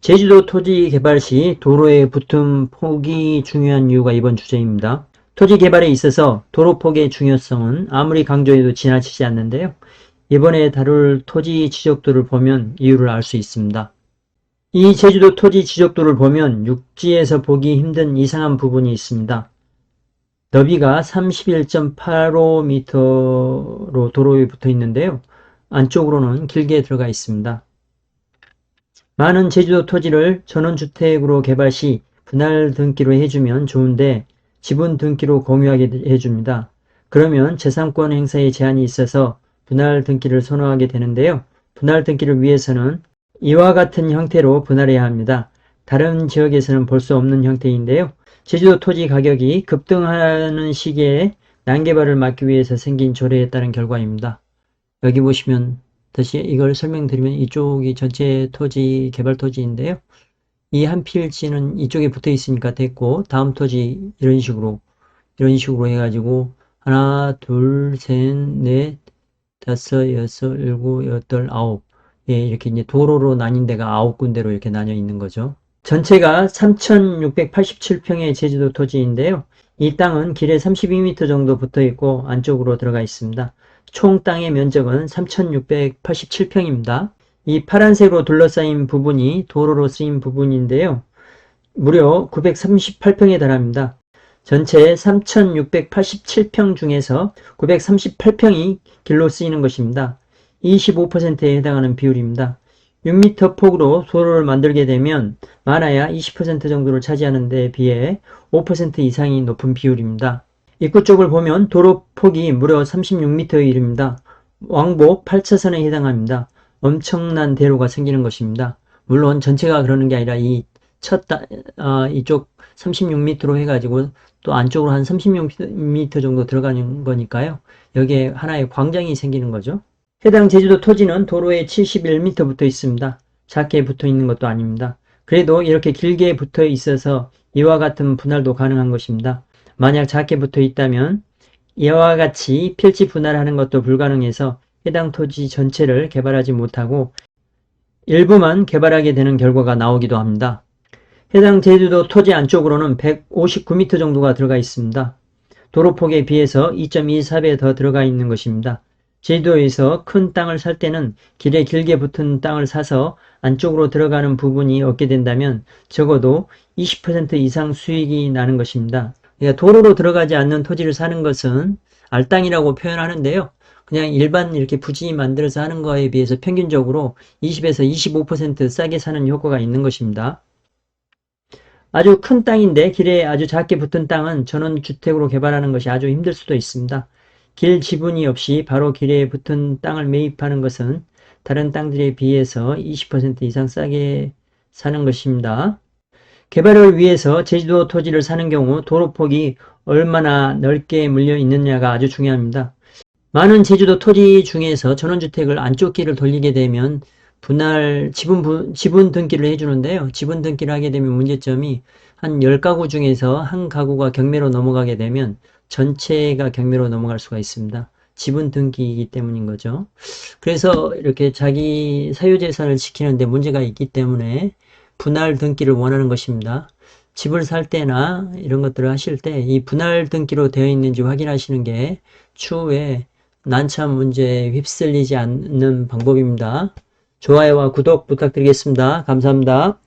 제주도 토지 개발 시 도로의 붙음 폭이 중요한 이유가 이번 주제입니다. 토지 개발에 있어서 도로 폭의 중요성은 아무리 강조해도 지나치지 않는데요. 이번에 다룰 토지 지적도를 보면 이유를 알 수 있습니다. 이 제주도 토지 지적도를 보면 육지에서 보기 힘든 이상한 부분이 있습니다. 너비가 31.85m로 도로에 붙어 있는데요. 안쪽으로는 길게 들어가 있습니다. 많은 제주도 토지를 전원주택으로 개발 시 분할 등기로 해주면 좋은데 지분 등기로 공유하게 해줍니다. 그러면 재산권 행사에 제한이 있어서 분할 등기를 선호하게 되는데요. 분할 등기를 위해서는 이와 같은 형태로 분할해야 합니다. 다른 지역에서는 볼 수 없는 형태인데요. 제주도 토지 가격이 급등하는 시기에 난개발을 막기 위해서 생긴 조례에 따른 결과입니다. 여기 보시면 다시 이걸 설명드리면 이쪽이 전체 토지 개발 토지인데요. 이 한 필지는 이쪽에 붙어 있으니까 됐고 다음 토지 이런 식으로 해가지고 하나 둘셋넷 다섯 여섯 일곱 여덟 아홉 이렇게 이제 도로로 나뉜 데가 9군데로 이렇게 나뉘어 있는 거죠. 전체가 3,687평의 제주도 토지인데요. 이 땅은 길에 32m 정도 붙어 있고 안쪽으로 들어가 있습니다. 총 땅의 면적은 3,687평입니다. 이 파란색으로 둘러싸인 부분이 도로로 쓰인 부분인데요. 무려 938평에 달합니다. 전체 3,687평 중에서 938평이 길로 쓰이는 것입니다. 25%에 해당하는 비율입니다. 6m 폭으로 도로를 만들게 되면 많아야 20% 정도를 차지하는 데 비해 5% 이상이 높은 비율입니다. 입구 쪽을 보면 도로 폭이 무려 36m에 이릅니다. 왕복 8차선에 해당합니다. 엄청난 대로가 생기는 것입니다. 물론 전체가 그러는 게 아니라 이쪽 36m로 해가지고 또 안쪽으로 한 36m 정도 들어가는 거니까요. 여기에 하나의 광장이 생기는 거죠. 해당 제주도 토지는 도로에 71m 붙어 있습니다. 작게 붙어 있는 것도 아닙니다. 그래도 이렇게 길게 붙어 있어서 이와 같은 분할도 가능한 것입니다. 만약 작게 붙어 있다면 이와 같이 필지 분할하는 것도 불가능해서 해당 토지 전체를 개발하지 못하고 일부만 개발하게 되는 결과가 나오기도 합니다. 해당 제주도 토지 안쪽으로는 159m 정도가 들어가 있습니다. 도로폭에 비해서 2.24배 더 들어가 있는 것입니다. 제주도에서 큰 땅을 살 때는 길에 길게 붙은 땅을 사서 안쪽으로 들어가는 부분이 얻게 된다면 적어도 20% 이상 수익이 나는 것입니다. 그러니까 도로로 들어가지 않는 토지를 사는 것은 알땅이라고 표현하는데요. 그냥 일반 이렇게 부지 만들어서 하는 거에 비해서 평균적으로 20에서 25% 싸게 사는 효과가 있는 것입니다. 아주 큰 땅인데 길에 아주 작게 붙은 땅은 전원주택으로 개발하는 것이 아주 힘들 수도 있습니다. 길 지분이 없이 바로 길에 붙은 땅을 매입하는 것은 다른 땅들에 비해서 20% 이상 싸게 사는 것입니다. 개발을 위해서 제주도 토지를 사는 경우 도로폭이 얼마나 넓게 물려 있느냐가 아주 중요합니다. 많은 제주도 토지 중에서 전원주택을 안쪽 길을 돌리게 되면 지분 등기를 해주는데요. 지분 등기를 하게 되면 문제점이 한 10가구 중에서 한 가구가 경매로 넘어가게 되면 전체가 경매로 넘어갈 수가 있습니다. 지분 등기이기 때문인 거죠. 그래서 이렇게 자기 사유재산을 지키는데 문제가 있기 때문에 분할 등기를 원하는 것입니다. 집을 살 때나 이런 것들을 하실 때 이 분할 등기로 되어 있는지 확인하시는 게 추후에 난처한 문제에 휩쓸리지 않는 방법입니다. 좋아요와 구독 부탁드리겠습니다. 감사합니다.